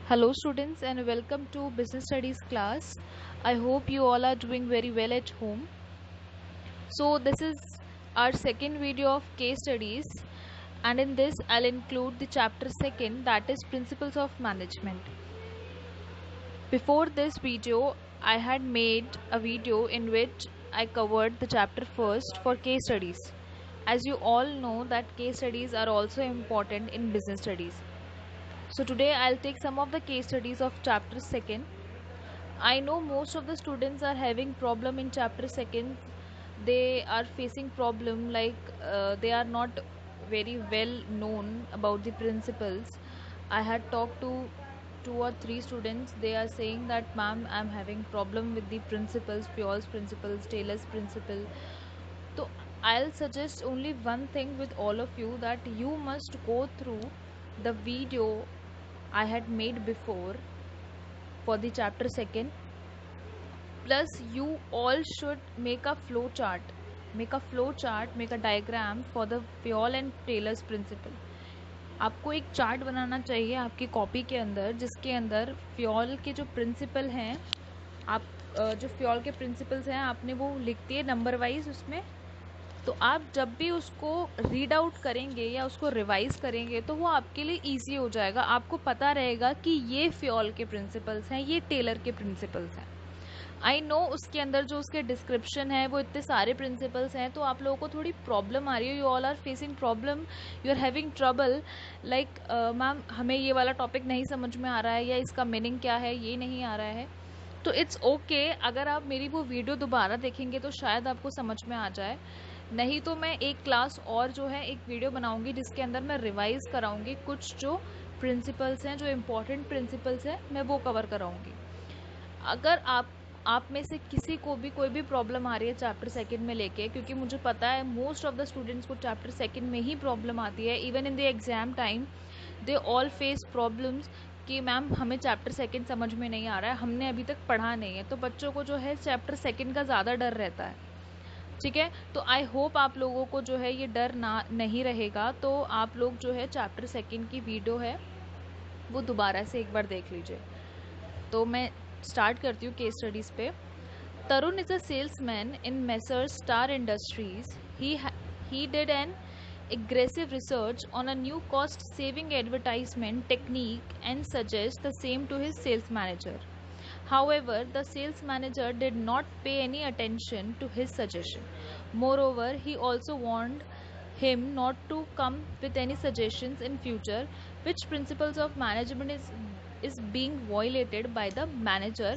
Hello students and welcome to Business Studies class. I hope you all are doing very well at home. So this is our second video of case studies, and in this I'll include the chapter second, that is Principles of Management. Before this video I had made a video in which I covered the chapter first for case studies. As you all know that case studies are also important in business studies. So today I'll take some of the case studies of chapter second. I know most of the students are having problem in chapter second. They are facing problem like they are not very well known about the principles. I had talked to two or three students. They are saying that ma'am, I'm having problem with the principles, Pure's principles, Taylor's principle. So I'll suggest only one thing with all of you, that you must go through the video I had made before for the chapter second. Plus you all should make a flow chart, make a diagram for the Fayol and Taylor's principle. आपको एक chart बनाना चाहिए आपकी copy के अंदर, जिसके अंदर Fayol के जो प्रिंसिपल हैं, आप जो फ्योल के प्रिंसिपल्स हैं आपने वो लिख दिए नंबर वाइज उसमें. तो आप जब भी उसको रीड आउट करेंगे या उसको रिवाइज करेंगे तो वो आपके लिए इजी हो जाएगा. आपको पता रहेगा कि ये फ्योल के प्रिंसिपल्स हैं, ये टेलर के प्रिंसिपल्स हैं. आई नो उसके अंदर जो उसके डिस्क्रिप्शन है वो इतने सारे प्रिंसिपल्स हैं, तो आप लोगों को थोड़ी प्रॉब्लम आ रही है. You all are facing problem, you are having trouble like ma'am हमें ये वाला टॉपिक नहीं समझ में आ रहा है, या इसका मीनिंग क्या है ये नहीं आ रहा है. तो इट्स ओके अगर आप मेरी वो वीडियो दोबारा देखेंगे तो शायद आपको समझ में आ जाए. नहीं तो मैं एक क्लास और जो है एक वीडियो बनाऊंगी जिसके अंदर मैं रिवाइज कराऊंगी कुछ जो प्रिंसिपल्स हैं, जो इम्पोर्टेंट प्रिंसिपल्स हैं मैं वो कवर कराऊंगी. अगर आप में से किसी को भी कोई भी प्रॉब्लम आ रही है चैप्टर सेकंड में लेके, क्योंकि मुझे पता है मोस्ट ऑफ द स्टूडेंट्स को चैप्टर सेकंड में ही प्रॉब्लम आती है. Even in the exam time they all face problems कि मैम हमें चैप्टर सेकंड समझ में नहीं आ रहा है, हमने अभी तक पढ़ा नहीं है. तो बच्चों को जो है चैप्टर सेकंड का ज़्यादा डर रहता है. ठीक है, तो आई होप आप लोगों को जो है ये डर ना नहीं रहेगा. तो आप लोग जो है चैप्टर सेकंड की वीडियो है वो दोबारा से एक बार देख लीजिए. तो मैं स्टार्ट करती हूँ केस स्टडीज़ पे. Tarun is a salesman in Messrs Star Industries. He did an aggressive research on a new cost saving advertisement technique and suggests the same to his sales manager. However, the sales manager did not pay any attention to his suggestion. Moreover, he also warned him not to come with any suggestions in future. Which principles of management is being violated by the manager?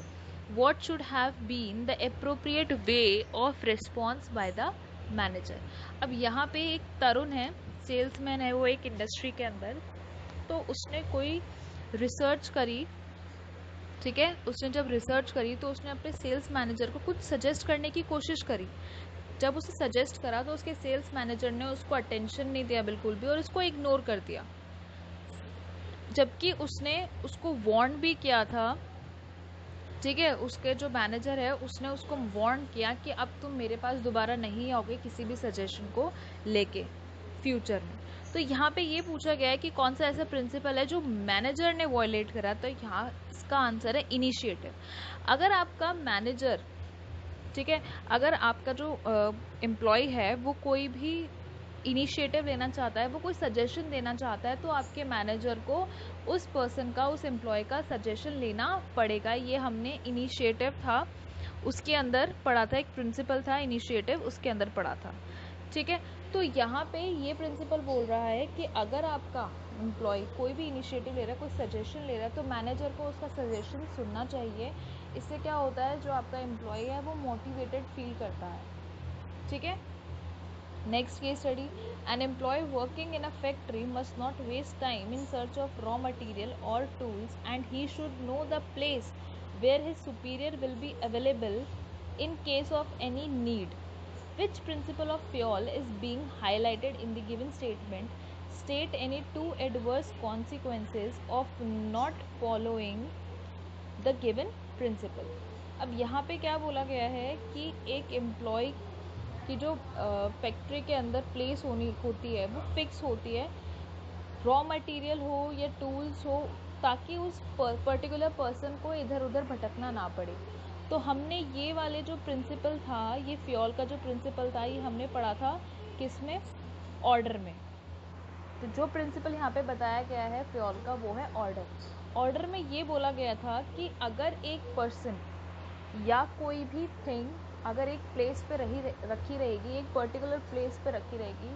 What should have been the appropriate way of response by the manager. अब यहाँ पे एक तरुण है, salesman है वो एक industry के अंदर. तो उसने कोई रिसर्च करी. ठीक है, उसने जब रिसर्च करी तो उसने अपने सेल्स मैनेजर को कुछ सजेस्ट करने की कोशिश करी. जब उसे सजेस्ट करा तो उसके सेल्स मैनेजर ने उसको अटेंशन नहीं दिया बिल्कुल भी, और उसको इग्नोर कर दिया. जबकि उसने उसको वार्न भी किया था. ठीक है, उसके जो मैनेजर है उसने उसको वार्न किया कि अब तुम मेरे पास दोबारा नहीं आओगे किसी भी सजेशन को लेके फ्यूचर में. तो यहाँ पे ये पूछा गया है कि कौन सा ऐसा प्रिंसिपल है जो मैनेजर ने वॉयलेट करा. तो यहाँ इसका आंसर है इनिशिएटिव. अगर आपका मैनेजर, ठीक है, अगर आपका जो एम्प्लॉय है वो कोई भी इनिशिएटिव लेना चाहता है, वो कोई सजेशन देना चाहता है, तो आपके मैनेजर को उस पर्सन का, उस एम्प्लॉय का सजेशन लेना पड़ेगा. ये हमने इनिशिएटिव था उसके अंदर पढ़ा था, एक प्रिंसिपल था इनिशिएटिव उसके अंदर पढ़ा था. ठीक है, तो यहाँ पे ये प्रिंसिपल बोल रहा है कि अगर आपका एम्प्लॉय कोई भी इनिशिएटिव ले रहा है, कोई सजेशन ले रहा है, तो मैनेजर को उसका सजेशन सुनना चाहिए. इससे क्या होता है, जो आपका एम्प्लॉय है वो मोटिवेटेड फील करता है. ठीक है. Next case study. An employee working in a factory must not waste time in search of raw material or tools, and he should know the place where his superior will be available in case of any need. Which principle of Fayol is being highlighted in the given statement? State any two adverse consequences of not following the given principle. अब यहाँ पे क्या बोला गया है कि एक employ की जो फैक्ट्री के अंदर होती है वो फिक्स होती है. रॉ मटेरियल हो या टूल्स हो, ताकि उस पर्टिकुलर पर्सन को इधर उधर भटकना ना पड़े। तो हमने ये वाले जो प्रिंसिपल था, ये फ्योल का जो प्रिंसिपल था, ये हमने पढ़ा था किस में? ऑर्डर में। तो जो प्रिंसिपल यहाँ पे बताया गया है फ्योल का, वो है ऑर्डर। ऑर्डर में ये बोला गया था कि अगर एक पर्सन या कोई भी थिंग अगर एक प्लेस पे रखी रहेगी, एक पर्टिकुलर प्लेस पे रखी रहेगी,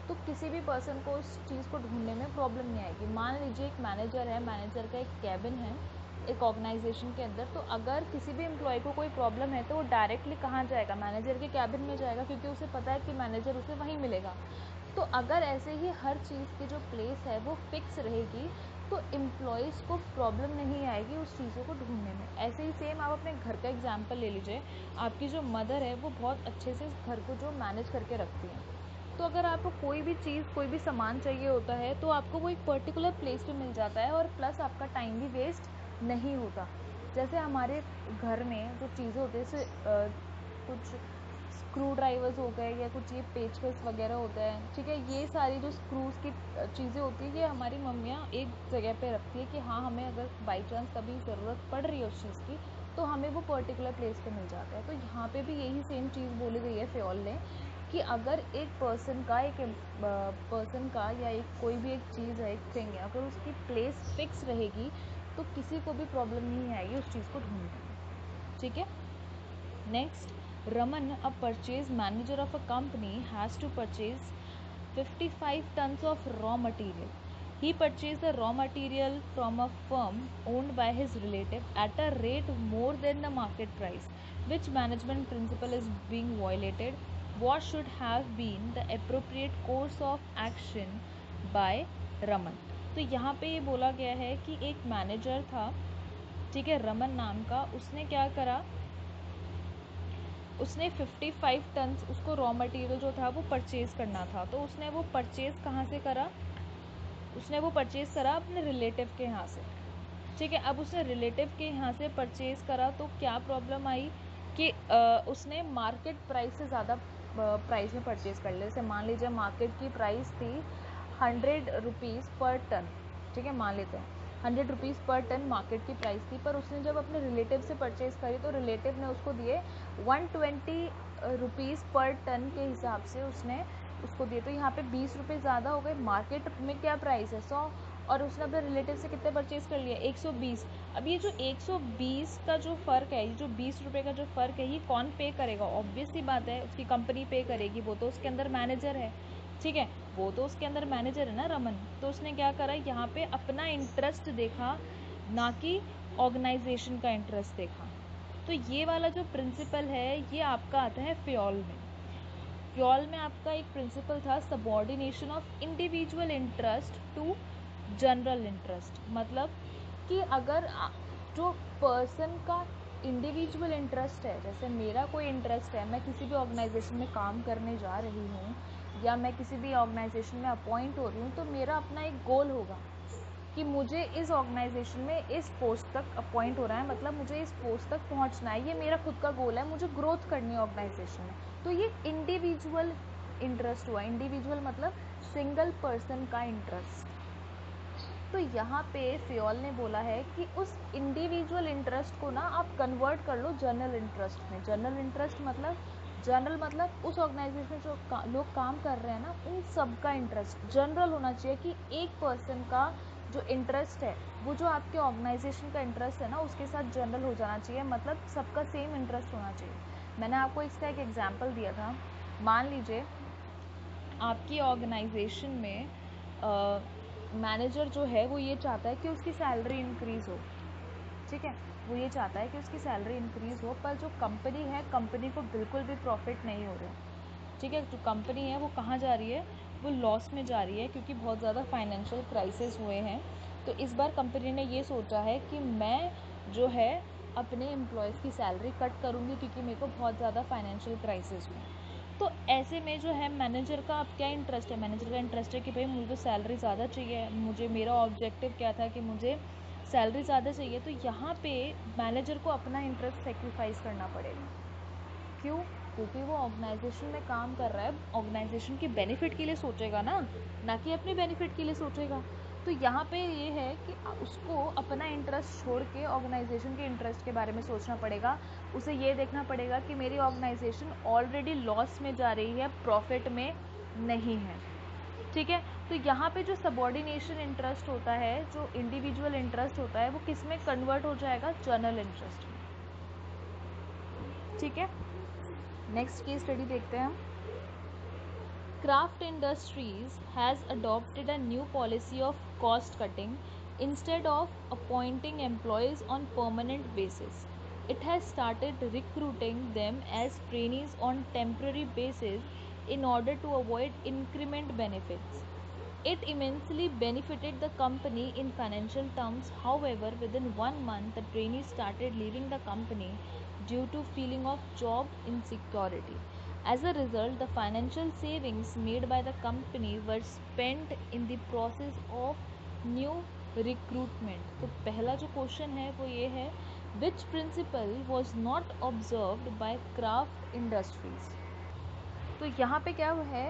तो किसी भी पर्सन को उस चीज़ को ढूंढने में प्रॉब्लम नहीं आएगी। मान लीजिए एक मैनेजर है, मैनेजर का एक कैबिन है एक ऑर्गेनाइजेशन के अंदर, तो अगर किसी भी एम्प्लॉय को कोई प्रॉब्लम है तो वो डायरेक्टली कहाँ जाएगा? मैनेजर के कैबिन में जाएगा, क्योंकि उसे पता है कि मैनेजर उसे वहीं मिलेगा। तो अगर ऐसे ही हर चीज़ की जो प्लेस है वो फिक्स रहेगी, तो एम्प्लॉयज़ को प्रॉब्लम नहीं आएगी उस चीज़ों को ढूंढने में। ऐसे ही सेम आप अपने घर का एग्जांपल ले लीजिए। आपकी जो मदर है वो बहुत अच्छे से इस घर को जो मैनेज करके रखती हैं, तो अगर आपको कोई भी चीज़, कोई भी सामान चाहिए होता है, तो आपको वो एक पर्टिकुलर प्लेस पे मिल जाता है, और प्लस आपका टाइम भी वेस्ट नहीं होता। जैसे हमारे घर में जो चीज़ें होती है, जैसे कुछ स्क्रू ड्राइवर्स हो गए या कुछ ये पेचकस वगैरह होता है, ठीक है, ये सारी जो स्क्रूज़ की चीज़ें होती है, ये हमारी मम्मियाँ एक जगह पे रखती है कि हाँ, हमें अगर बाई चांस कभी ज़रूरत पड़ रही है उस चीज़ की, तो हमें वो पर्टिकुलर प्लेस पे मिल जाता है। तो यहाँ पे भी यही सेम चीज़ बोली गई है फ्योल ने, कि अगर एक पर्सन का या एक कोई भी एक चीज़ है, एक थिंग है, अगर उसकी प्लेस फिक्स रहेगी, तो किसी को भी प्रॉब्लम नहीं आएगी उस चीज़ को ढूंढने में। ठीक है। Next, Raman, a purchase manager of a company, has to purchase 55 tons of raw material. He purchased the raw material from a firm owned by his relative at a rate more than the market price. Which management principle is being violated? What should have been the appropriate course of action by Raman? तो यहाँ पे ये बोला गया है कि एक manager था, ठीक है, रमन नाम का, उसने क्या करा, उसने 55 टन उसको रॉ मटेरियल जो था वो परचेज़ करना था। तो उसने वो परचेज़ कहाँ से करा? उसने वो परचेज़ करा अपने रिलेटिव के यहाँ से। ठीक है, अब उसने रिलेटिव के यहाँ से परचेज़ करा, तो क्या प्रॉब्लम आई कि उसने मार्केट प्राइस से ज़्यादा प्राइस में परचेज़ कर लिया। जैसे मान लीजिए मार्केट की प्राइस थी 100 रुपीज़ पर टन, ठीक है, मान लेते हैं 100 रुपीज़ पर टन मार्केट की प्राइस थी, पर उसने जब अपने रिलेटिव से परचेज़ करी तो रिलेटिव ने उसको दिए 120 रुपीज़ पर टन के हिसाब से उसने उसको दिए। तो यहाँ पे 20 रुपये ज़्यादा हो गए। मार्केट में क्या प्राइस है? 100, और उसने अपने रिलेटिव से कितने परचेज़ कर लिया? 120। अब ये जो 120 का जो फ़र्क है, ये जो 20 रुपये का जो फ़र्क है, ये कौन पे करेगा? ऑब्वियस सी बात है, उसकी कंपनी पे करेगी, वो तो उसके अंदर मैनेजर है। ठीक है, वो तो उसके अंदर मैनेजर है ना रमन। तो उसने क्या करा, यहाँ पे अपना इंटरेस्ट देखा, ना कि ऑर्गेनाइजेशन का इंटरेस्ट देखा। तो ये वाला जो प्रिंसिपल है, ये आपका आता है फ्योल में। फ्योल में आपका एक प्रिंसिपल था, subordination of individual interest to general interest. मतलब कि अगर जो पर्सन का इंडिविजुअल इंटरेस्ट है, जैसे मेरा कोई इंटरेस्ट है, मैं किसी भी ऑर्गेनाइजेशन में काम करने जा रही हूँ या मैं किसी भी ऑर्गेनाइजेशन में अपॉइंट हो रही हूँ, तो मेरा अपना एक गोल होगा कि मुझे इस ऑर्गेनाइजेशन में इस पोस्ट तक अपॉइंट हो रहा है, मतलब मुझे इस पोस्ट तक पहुंचना है, ये मेरा खुद का गोल है, मुझे ग्रोथ करनी है ऑर्गेनाइजेशन में। तो ये इंडिविजुअल इंटरेस्ट हुआ। इंडिविजुअल मतलब सिंगल पर्सन का इंटरेस्ट। तो यहाँ पे फ्योल ने बोला है कि उस इंडिविजुअल इंटरेस्ट को ना आप कन्वर्ट कर लो जनरल इंटरेस्ट में। जनरल इंटरेस्ट मतलब, जनरल मतलब उस ऑर्गेनाइजेशन में जो लोग काम कर रहे हैं ना, उन सब का इंटरेस्ट जनरल होना चाहिए, कि एक पर्सन का जो इंटरेस्ट है, वो जो आपके ऑर्गेनाइजेशन का इंटरेस्ट है ना, उसके साथ जनरल हो जाना चाहिए, मतलब सबका सेम इंटरेस्ट होना चाहिए। मैंने आपको इसका एक एग्जाम्पल दिया था। मान लीजिए आपकी ऑर्गेनाइजेशन में मैनेजर जो है वो ये चाहता है कि उसकी सैलरी इंक्रीज़ हो, ठीक है, वो ये चाहता है कि उसकी सैलरी इंक्रीज़ हो, पर जो कंपनी है, कंपनी को बिल्कुल भी प्रॉफिट नहीं हो रहा है। ठीक है, जो कंपनी है वो कहाँ जा रही है? वो लॉस में जा रही है, क्योंकि बहुत ज़्यादा फाइनेंशियल क्राइसिस हुए हैं। तो इस बार कंपनी ने ये सोचा है कि मैं जो है अपने एम्प्लॉयज़ की सैलरी कट करूँगी, क्योंकि मेरे को बहुत ज़्यादा फाइनेंशियल क्राइसिस हुआ है। तो ऐसे में जो है मैनेजर का अब क्या इंटरेस्ट है? मैनेजर का इंटरेस्ट है कि भाई मुझे तो सैलरी ज़्यादा चाहिए, मुझे, मेरा ऑब्जेक्टिव क्या था कि मुझे सैलरी ज़्यादा चाहिए। तो यहाँ पे मैनेजर को अपना इंटरेस्ट सेक्रीफाइस करना पड़ेगा। क्यों? क्योंकि वो ऑर्गेनाइजेशन में काम कर रहा है, ऑर्गेनाइजेशन के बेनिफिट के लिए सोचेगा ना कि अपने बेनिफिट के लिए सोचेगा। तो यहाँ पे ये है कि उसको अपना इंटरेस्ट छोड़ के ऑर्गेनाइजेशन के इंटरेस्ट के बारे में सोचना पड़ेगा। उसे ये देखना पड़ेगा कि मेरी ऑर्गेनाइजेशन ऑलरेडी लॉस में जा रही है, प्रॉफिट में नहीं है। ठीक है, तो यहाँ पे जो सबॉर्डिनेशन इंटरेस्ट होता है, जो इंडिविजुअल इंटरेस्ट होता है, वो किस में कन्वर्ट हो जाएगा? जर्नल इंटरेस्ट में। ठीक है, नेक्स्ट केस स्टडी देखते हैं हम। Kraft Industries has adopted a new policy of cost cutting instead of appointing employees on permanent basis. It has started recruiting them as trainees on temporary basis in order to avoid increment benefits. It immensely benefited the company in financial terms. However, within 1 month, the trainees started leaving the company due to feeling of job insecurity. As a result, the financial savings made by the company were spent in the process of new recruitment. तो पहला जो question है वो ये है, which principle was not observed by Kraft Industries? तो यहाँ पे क्या है,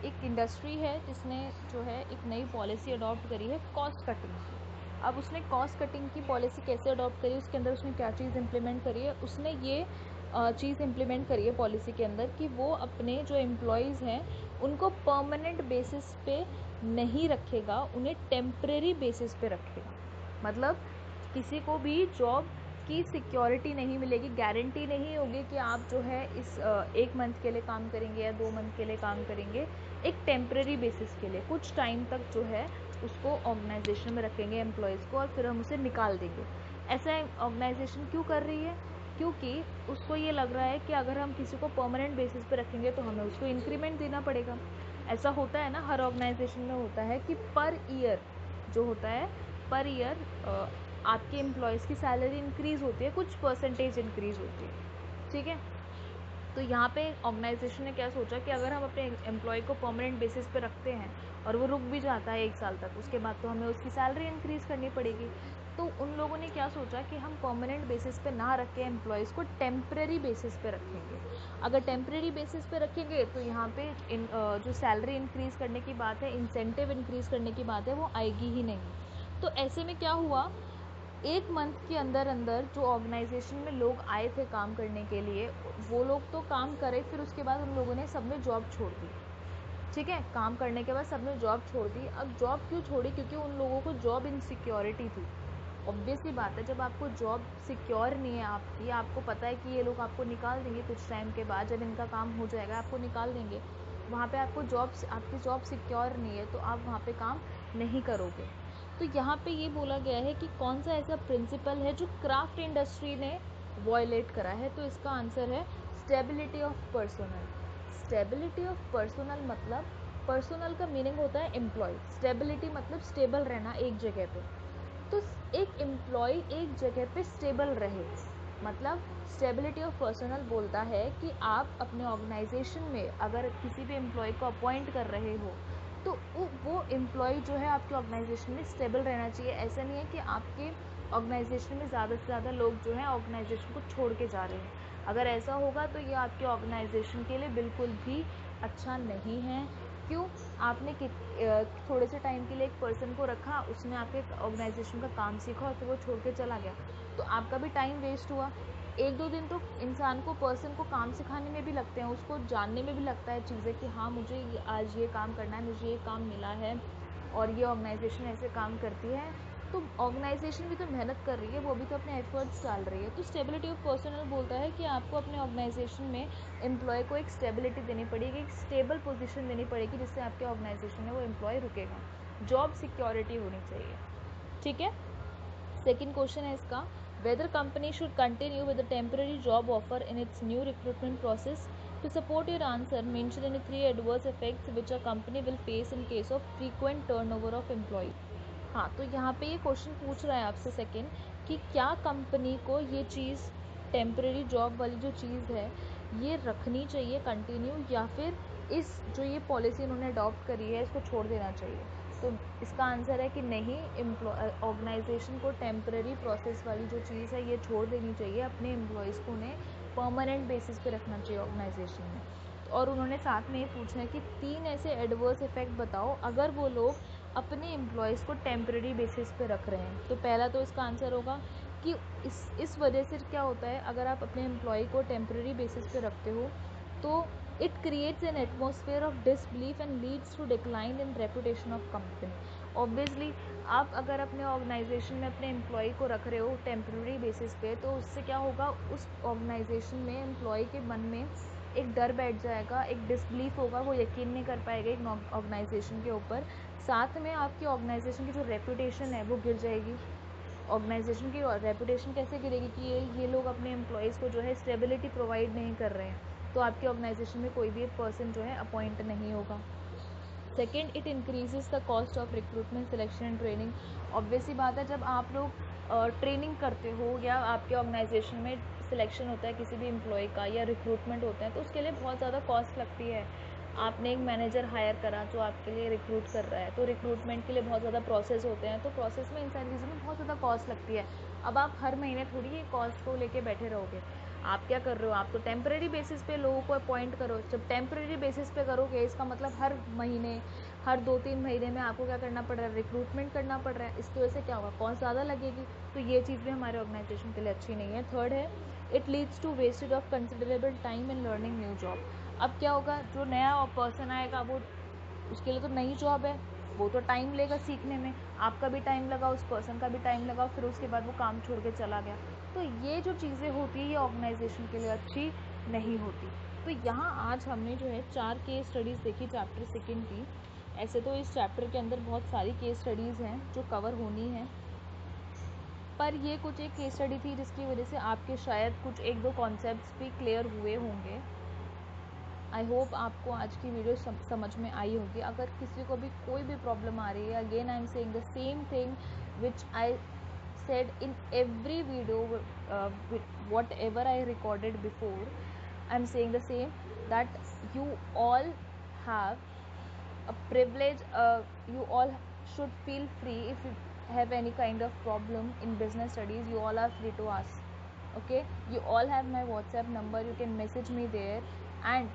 एक इंडस्ट्री है जिसने जो है एक नई पॉलिसी अडॉप्ट करी है कॉस्ट कटिंग की। अब उसने कॉस्ट कटिंग की पॉलिसी कैसे अडॉप्ट करी, उसके अंदर उसने क्या चीज़ इम्प्लीमेंट करी है? उसने ये चीज़ इम्प्लीमेंट करी है पॉलिसी के अंदर कि वो अपने जो एम्प्लॉयज़ हैं उनको परमानेंट बेसिस पे नहीं रखेगा, उन्हें टेम्परेरी बेसिस पे रखेगा। मतलब किसी को भी जॉब की सिक्योरिटी नहीं मिलेगी, गारंटी नहीं होगी कि आप जो है इस 1 मंथ के लिए काम करेंगे या 2 मंथ के लिए काम करेंगे। एक टेम्परेरी बेसिस के लिए कुछ टाइम तक जो है उसको ऑर्गेनाइजेशन में रखेंगे एम्प्लॉयज़ को, और फिर हम उसे निकाल देंगे। ऐसा ऑर्गेनाइजेशन क्यों कर रही है? क्योंकि उसको ये लग रहा है कि अगर हम किसी को परमानेंट बेसिस पे रखेंगे तो हमें उसको इंक्रीमेंट देना पड़ेगा। ऐसा होता है ना, हर ऑर्गेनाइजेशन में होता है कि पर ईयर जो होता है, पर ईयर आपके एम्प्लॉयज़ की सैलरी इंक्रीज़ होती है, कुछ परसेंटेज इंक्रीज़ होती है। ठीक है, तो यहाँ पे ऑर्गेनाइजेशन ने क्या सोचा कि अगर हम अपने एम्प्लॉय को परमानेंट बेसिस पे रखते हैं और वो रुक भी जाता है 1 साल तक, उसके बाद तो हमें उसकी सैलरी इंक्रीज़ करनी पड़ेगी। तो उन लोगों ने क्या सोचा कि हम परमानेंट बेसिस पे ना रख के एम्प्लॉयज़ को टेम्परेरी बेसिस पे रखेंगे। अगर टेम्परेरी बेसिस पे रखेंगे तो यहाँ पे जो सैलरी इंक्रीज़ करने की बात है, इंसेंटिव इंक्रीज़ करने की बात है, वो आएगी ही नहीं। तो ऐसे में क्या हुआ, 1 मंथ के अंदर अंदर जो ऑर्गेनाइजेशन में लोग आए थे काम करने के लिए, वो लोग तो काम करे, फिर उसके बाद उन लोगों ने सबने जॉब छोड़ दी। ठीक है, काम करने के बाद सबने जॉब छोड़ दी। अब जॉब क्यों छोड़ी? क्योंकि उन लोगों को जॉब इनसिक्योरिटी थी। ऑब्वियसली बात है, जब आपको जॉब सिक्योर नहीं है आपकी, आपको पता है कि ये लोग आपको निकाल देंगे कुछ टाइम के बाद, जब इनका काम हो जाएगा आपको निकाल देंगे, वहाँ पे आपको आपकी जॉब सिक्योर नहीं है तो आप वहाँ पे काम नहीं करोगे। तो यहाँ पे ये बोला गया है कि कौन सा ऐसा प्रिंसिपल है जो क्राफ्ट इंडस्ट्री ने वॉयलेट करा है, तो इसका आंसर है stability of personnel. Stability of personnel मतलब, पर्सोनल का मीनिंग होता है एम्प्लॉय, स्टेबिलिटी मतलब स्टेबल रहना एक जगह पे। तो एक एम्प्लॉय एक जगह पे स्टेबल रहे, मतलब स्टेबिलिटी ऑफ पर्सनल बोलता है कि आप अपने ऑर्गेनाइजेशन में अगर किसी भी एम्प्लॉय को अपॉइंट कर रहे हो तो वो एम्प्लॉय जो है आपके ऑर्गेनाइजेशन में स्टेबल रहना चाहिए। ऐसा नहीं है कि आपके ऑर्गेनाइजेशन में ज़्यादा से ज़्यादा लोग जो हैं ऑर्गेनाइजेशन को छोड़ के जा रहे हैं। अगर ऐसा होगा तो ये आपके ऑर्गेनाइजेशन के लिए बिल्कुल भी अच्छा नहीं है। क्यों? आपने थोड़े से टाइम के लिए एक पर्सन को रखा, उसने आपके ऑर्गेनाइजेशन का काम सीखा और फिर वो छोड़ के चला गया, तो आपका भी टाइम वेस्ट हुआ। 1-2 दिन तो इंसान को, पर्सन को काम सिखाने में भी लगते हैं, उसको जानने में भी लगता है चीज़ें कि हाँ मुझे आज ये काम करना है, मुझे ये काम मिला है और ये ऑर्गेनाइजेशन ऐसे काम करती है। तो ऑर्गेनाइजेशन भी तो मेहनत कर रही है, वो भी तो अपने एफर्ट्स डाल रही है। तो स्टेबिलिटी ऑफ पर्सनल बोलता है कि आपको अपने ऑर्गेनाइजेशन में एम्प्लॉय को एक स्टेबिलिटी देनी पड़ेगी, एक स्टेबल पोजीशन देनी पड़ेगी जिससे आपके ऑर्गेनाइजेशन में वो एम्प्लॉय रुकेगा। जॉब सिक्योरिटी होनी चाहिए। ठीक है, सेकेंड क्वेश्चन है इसका, whether company should continue with the temporary job offer in its new recruitment process. To support your answer, mention any 3 adverse effects which a company will face in case of frequent turnover of employee. हाँ, तो यहाँ पे ये question पूछ रहा है आपसे second कि क्या कंपनी को ये चीज़, टेम्परेरी जॉब वाली जो चीज़ है, ये रखनी चाहिए कंटिन्यू, या फिर इस जो ये पॉलिसी इन्होंने अडॉप्ट करी है इसको छोड़ देना चाहिए। तो इसका आंसर है कि नहीं, ऑर्गेनाइजेशन को टेम्परेरी प्रोसेस वाली जो चीज़ है ये छोड़ देनी चाहिए, अपने एम्प्लॉयज़ को उन्हें परमानेंट बेसिस पे रखना चाहिए ऑर्गेनाइजेशन में। और उन्होंने साथ में ये पूछा है कि 3 ऐसे एडवर्स इफेक्ट बताओ अगर वो लोग अपने एम्प्लॉयज़ को टेम्प्रेरी बेसिस पे रख रहे हैं? तो पहला तो इसका आंसर होगा कि इस वजह से क्या होता है, अगर आप अपने एम्प्लॉय को टेम्प्रेरी बेसिस पे रखते हो तो it creates an atmosphere of disbelief and leads to decline in reputation of company. Obviously आप अगर अपने ऑर्गेनाइजेशन में अपने एम्प्लॉय को रख रहे हो टेम्प्रेरी बेसिस पे, तो उससे क्या होगा, उस ऑर्गेनाइजेशन में एम्प्लॉय के मन में एक डर बैठ जाएगा, एक डिसबिलीफ होगा, वो यकीन नहीं कर पाएगा एक ऑर्गेनाइजेशन के ऊपर। साथ में आपकी ऑर्गेनाइजेशन की जो रेपुटेशन है वो गिर जाएगी। ऑर्गेनाइजेशन की रेपुटेशन कैसे गिरेगी कि ये लोग अपने एम्प्लॉयज़ को जो है स्टेबिलिटी प्रोवाइड नहीं कर रहे हैं, तो आपकी ऑर्गेनाइजेशन में कोई भी एक पर्सन जो है अपॉइंट नहीं होगा। Second, it increases the cost of recruitment, selection and training. Obvious ही बात है, जब आप लोग ट्रेनिंग करते हो या आपके ऑर्गेनाइजेशन में सिलेक्शन होता है किसी भी एम्प्लॉय का या रिक्रूटमेंट होता है, तो उसके लिए बहुत ज़्यादा कॉस्ट लगती है। आपने एक मैनेजर हायर करा जो आपके लिए रिक्रूट कर रहा है, तो रिक्रूटमेंट के लिए बहुत ज़्यादा प्रोसेस होते हैं, तो प्रोसेस में इन सारी चीज़ों में बहुत ज़्यादा कॉस्ट लगती है। अब आप हर महीने थोड़ी ये कॉस्ट को लेके बैठे रहोगे। आप क्या कर रहे हो, आप तो टेम्परेरी बेसिस पे लोगों को अपॉइंट करो। जब टेम्परेरी बेसिस पे करोगे, इसका मतलब हर महीने, हर 2-3 महीने में आपको क्या करना पड़ रहा है, रिक्रूटमेंट करना पड़ रहा है। इसकी वजह से क्या होगा, कॉस्ट ज़्यादा लगेगी, तो ये चीज़ भी हमारे ऑर्गेनाइजेशन के लिए अच्छी नहीं है। थर्ड है, it leads to wastage of considerable time in learning new job. अब क्या होगा, जो नया पर्सन आएगा वो, उसके लिए तो नई जॉब है, वो तो टाइम लेगा सीखने में, आपका भी टाइम लगा, उस पर्सन का भी टाइम लगा, फिर उसके बाद वो काम छोड़ के चला गया। तो ये जो चीज़ें होती है ये ऑर्गेनाइजेशन के लिए अच्छी नहीं होती। तो यहाँ आज हमने जो है 4 केस स्टडीज़ देखी चैप्टर 2 की। ऐसे तो इस चैप्टर के अंदर बहुत सारी केस स्टडीज़ हैं जो कवर होनी है, पर ये कुछ एक केस स्टडी थी जिसकी वजह से आपके शायद कुछ 1-2 कॉन्सेप्ट्स भी क्लियर हुए होंगे। आई होप आपको आज की वीडियो समझ में आई होगी। अगर किसी को भी कोई भी प्रॉब्लम आ रही है, again I am saying the same thing which I said in every video, whatever I recorded before, I'm saying the same, that you all have a privilege, you all should feel free. If you have any kind of problem in business studies, you all are free to ask. Okay, you all have my WhatsApp number, you can message me there. And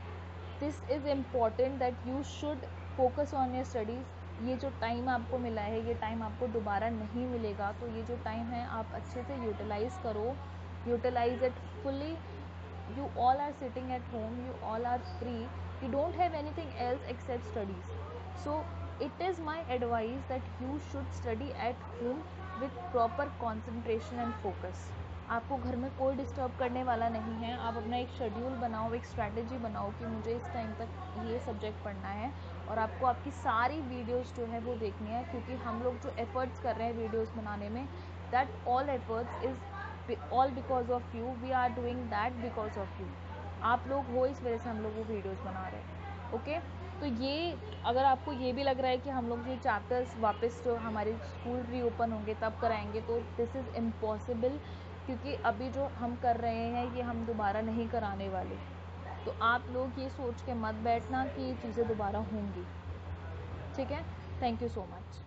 this is important that you should focus on your studies. ये जो time आपको मिला है, ये time आपको दोबारा नहीं मिलेगा, तो ये जो टाइम है आप अच्छे से यूटिलाइज़ करो, utilise it fully. You all are sitting at home, you all are free, you don't have anything else except studies. So it is my advice that you should study at home with proper concentration and focus. आपको घर में कोई disturb करने वाला नहीं है। आप अपना एक शेड्यूल बनाओ, एक स्ट्रैटेजी बनाओ कि मुझे इस टाइम तक ये सब्जेक्ट पढ़ना है, और आपको आपकी सारी वीडियोस जो है वो देखनी है, क्योंकि हम लोग जो एफर्ट्स कर रहे हैं वीडियोस बनाने में, that all efforts is all because of you, we are doing that because of you. आप लोग हो, इस वजह से हम लोग वो वीडियोस बना रहे हैं। ओके, तो ये, अगर आपको ये भी लग रहा है कि हम लोग ये चैप्टर्स वापस जो हमारे स्कूल रीओपन होंगे तब कराएंगे, तो दिस इज़ इम्पॉसिबल, क्योंकि अभी जो हम कर रहे हैं ये हम दोबारा नहीं कराने वाले। तो आप लोग ये सोच के मत बैठना कि ये चीज़ें दोबारा होंगी। ठीक है, थैंक यू सो मच।